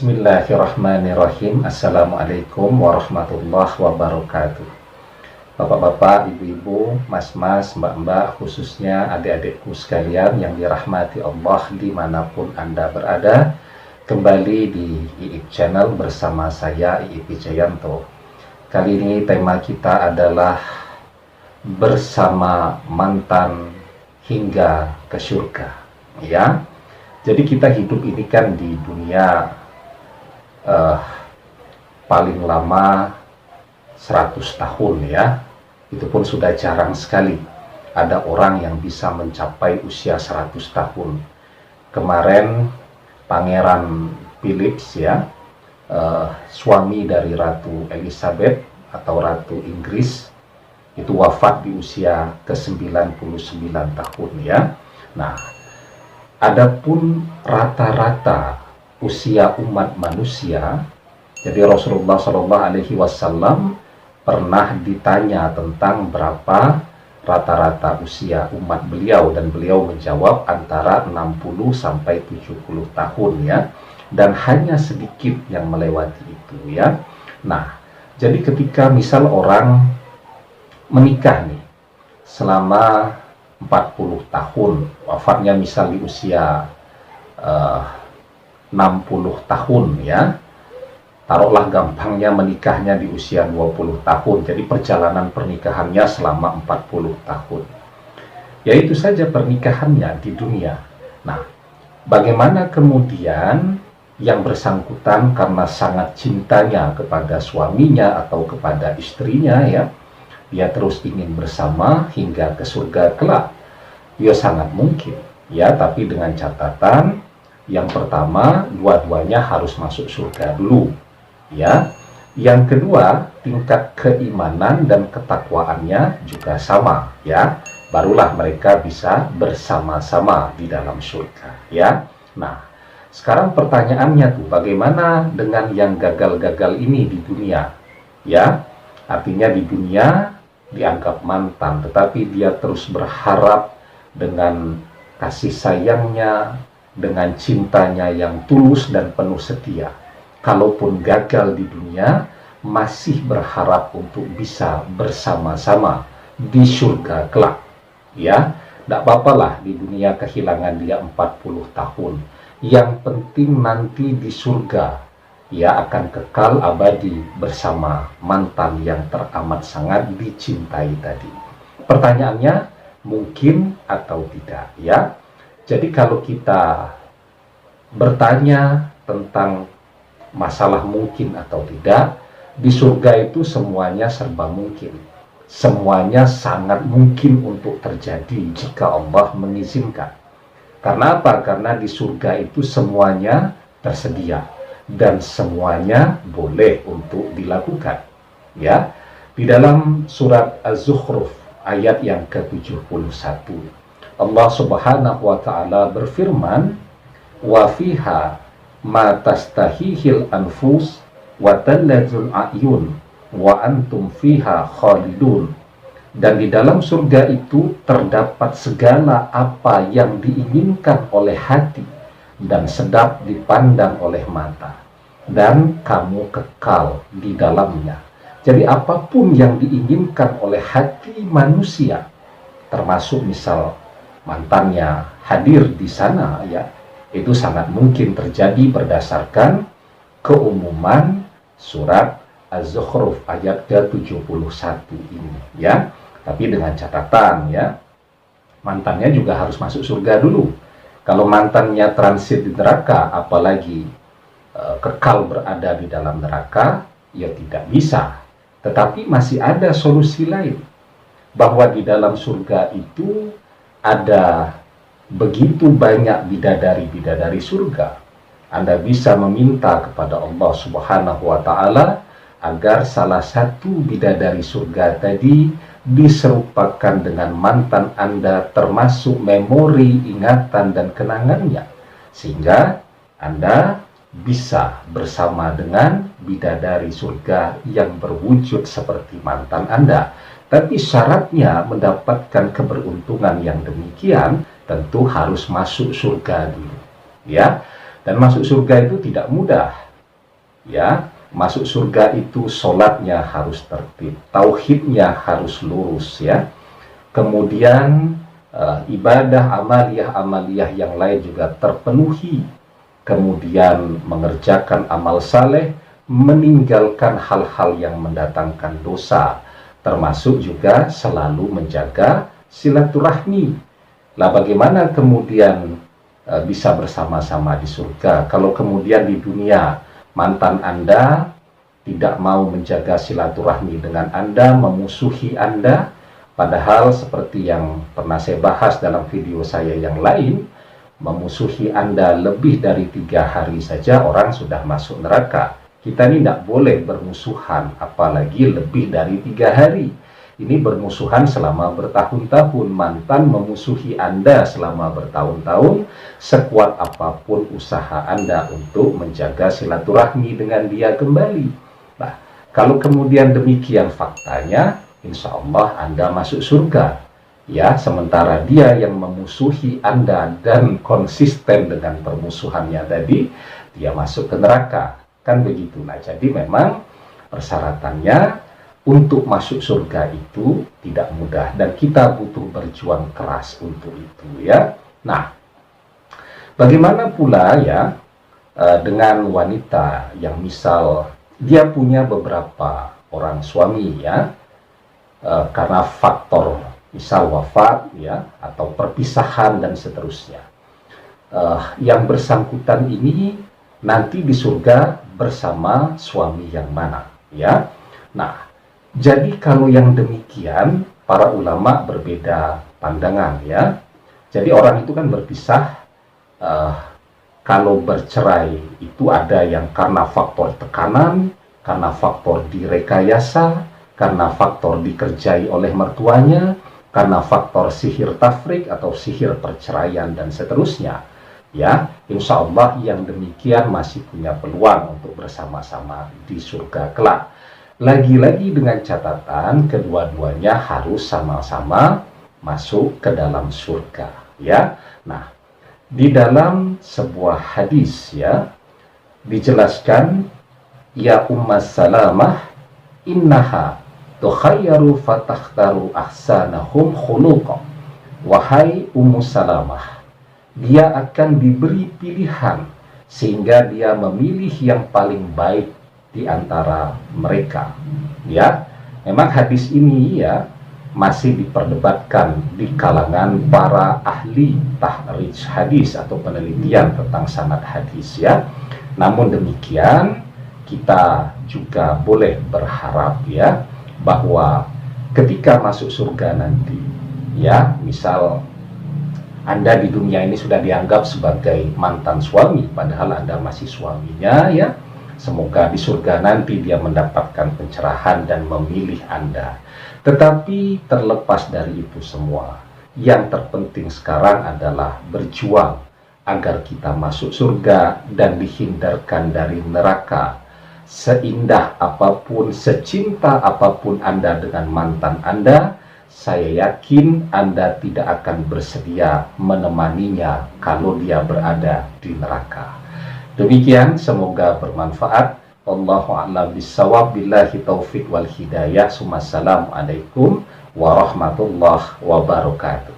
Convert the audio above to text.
Bismillahirrahmanirrahim. Assalamualaikum warahmatullahi wabarakatuh. Bapak-bapak, ibu-ibu, mas-mas, mbak-mbak, khususnya adik-adikku sekalian yang dirahmati Allah dimanapun Anda berada, kembali di IIP Channel bersama saya IIP Wijayanto. Kali ini tema kita adalah bersama mantan hingga ke surga. Ya, jadi kita hidup ini kan di dunia paling lama 100 tahun ya. Itu pun sudah jarang sekali ada orang yang bisa mencapai usia 100 tahun. Kemarin Pangeran Philips ya, suami dari Ratu Elizabeth atau Ratu Inggris, itu wafat di usia ke-99 tahun ya. Nah, adapun rata-rata usia umat manusia, jadi Rasulullah SAW pernah ditanya tentang berapa rata-rata usia umat beliau, dan beliau menjawab antara 60 sampai 70 tahun ya, dan hanya sedikit yang melewati itu ya. Nah, jadi ketika misal orang menikah nih selama 40 tahun, wafatnya misal di usia 60 tahun ya, taruhlah gampangnya menikahnya di usia 20 tahun, jadi perjalanan pernikahannya selama 40 tahun. Ya itu saja pernikahannya di dunia. Nah, bagaimana kemudian yang bersangkutan karena sangat cintanya kepada suaminya atau kepada istrinya ya, dia terus ingin bersama hingga ke surga kelak? Ya sangat mungkin ya, tapi dengan catatan yang pertama, dua-duanya harus masuk surga dulu ya. Yang kedua, tingkat keimanan dan ketakwaannya juga sama ya, barulah mereka bisa bersama-sama di dalam surga ya. Nah, sekarang pertanyaannya tuh, bagaimana dengan yang gagal-gagal ini di dunia ya? Artinya di dunia dianggap mantan, tetapi dia terus berharap dengan kasih sayangnya, dengan cintanya yang tulus dan penuh setia. Kalaupun gagal di dunia, masih berharap untuk bisa bersama-sama di surga kelak. Ya, tidak apa-apalah di dunia kehilangan dia 40 tahun. Yang penting nanti di surga, ia akan kekal abadi bersama mantan yang teramat sangat dicintai tadi. Pertanyaannya, mungkin atau tidak ya? Jadi kalau kita bertanya tentang masalah mungkin atau tidak, di surga itu semuanya serba mungkin. Semuanya sangat mungkin untuk terjadi jika Allah mengizinkan. Karena apa? Karena di surga itu semuanya tersedia dan semuanya boleh untuk dilakukan. Ya, di dalam surat Az-Zukhruf ayat yang ke-71, Allah Subhanahu wa ta'ala berfirman, wa fiha ma tastahihil anfus wa talladzul a'yun wa antum fiha khalidun. Dan di dalam surga itu terdapat segala apa yang diinginkan oleh hati dan sedap dipandang oleh mata, dan kamu kekal di dalamnya. Jadi apapun yang diinginkan oleh hati manusia, termasuk misal mantannya hadir di sana ya, itu sangat mungkin terjadi berdasarkan keumuman surat Az-Zukhruf ayat ke-71 ini ya. Tapi dengan catatan ya, mantannya juga harus masuk surga dulu. Kalau mantannya transit di neraka, apalagi kekal berada di dalam neraka, ya tidak bisa. Tetapi masih ada solusi lain, bahwa di dalam surga itu ada begitu banyak bidadari-bidadari surga. Anda bisa meminta kepada Allah Subhanahu wa ta'ala agar salah satu bidadari surga tadi diserupakan dengan mantan Anda, termasuk memori, ingatan, dan kenangannya, sehingga Anda bisa bersama dengan bidadari surga yang berwujud seperti mantan Anda. Tapi syaratnya mendapatkan keberuntungan yang demikian tentu harus masuk surga dulu ya. Dan masuk surga itu tidak mudah ya. Masuk surga itu sholatnya harus tertib, tauhidnya harus lurus, ya. Kemudian ibadah amaliyah yang lain juga terpenuhi. Kemudian mengerjakan amal saleh, meninggalkan hal-hal yang mendatangkan dosa, termasuk juga selalu menjaga silaturahmi. Lah bagaimana kemudian bisa bersama-sama di surga kalau kemudian di dunia mantan Anda tidak mau menjaga silaturahmi dengan Anda, memusuhi Anda, padahal seperti yang pernah saya bahas dalam video saya yang lain, memusuhi Anda lebih dari 3 hari saja orang sudah masuk neraka. Kita ini tidak boleh bermusuhan, apalagi lebih dari 3 hari. Ini bermusuhan selama bertahun-tahun. Mantan memusuhi Anda selama bertahun-tahun, sekuat apapun usaha Anda untuk menjaga silaturahmi dengan dia kembali. Nah, kalau kemudian demikian faktanya, insya Allah Anda masuk surga. Ya, sementara dia yang memusuhi Anda dan konsisten dengan permusuhannya tadi, dia masuk ke neraka. Kan begitu. Nah, jadi memang persyaratannya untuk masuk surga itu tidak mudah dan kita butuh berjuang keras untuk itu, ya. Nah, bagaimana pula ya dengan wanita yang misal dia punya beberapa orang suami, ya, karena faktor misal wafat, ya, atau perpisahan dan seterusnya. Yang bersangkutan ini nanti di surga bersama suami yang mana, ya. Nah, jadi kalau yang demikian para ulama berbeda pandangan, ya. Jadi orang itu kan berpisah, kalau bercerai itu ada yang karena faktor tekanan, karena faktor direkayasa, karena faktor dikerjai oleh mertuanya, karena faktor sihir tafrik atau sihir perceraian dan seterusnya. Ya, insya Allah yang demikian masih punya peluang untuk bersama-sama di surga kelak. Lagi-lagi dengan catatan kedua-duanya harus sama-sama masuk ke dalam surga, ya. Nah, di dalam sebuah hadis, ya, dijelaskan, ya Ummas Salamah, innaha tukhayyaru fatakhtaru ahsanahum khuluqa. Wahai Ummu Salamah, dia akan diberi pilihan sehingga dia memilih yang paling baik di antara mereka, ya. Memang hadis ini, ya, masih diperdebatkan di kalangan para ahli tahrij hadis atau penelitian tentang sanad hadis, ya. Namun demikian kita juga boleh berharap, ya, bahwa ketika masuk surga nanti, ya, misal Anda di dunia ini sudah dianggap sebagai mantan suami padahal Anda masih suaminya, ya. Semoga di surga nanti dia mendapatkan pencerahan dan memilih Anda. Tetapi terlepas dari itu semua, yang terpenting sekarang adalah berjuang agar kita masuk surga dan dihindarkan dari neraka. Seindah apapun, secinta apapun Anda dengan mantan Anda, saya yakin Anda tidak akan bersedia menemaninya kalau dia berada di neraka. Demikian, semoga bermanfaat. Wallahu a'lam bishawab, billahi taufik wal hidayah. Assalamualaikum warahmatullahi wabarakatuh.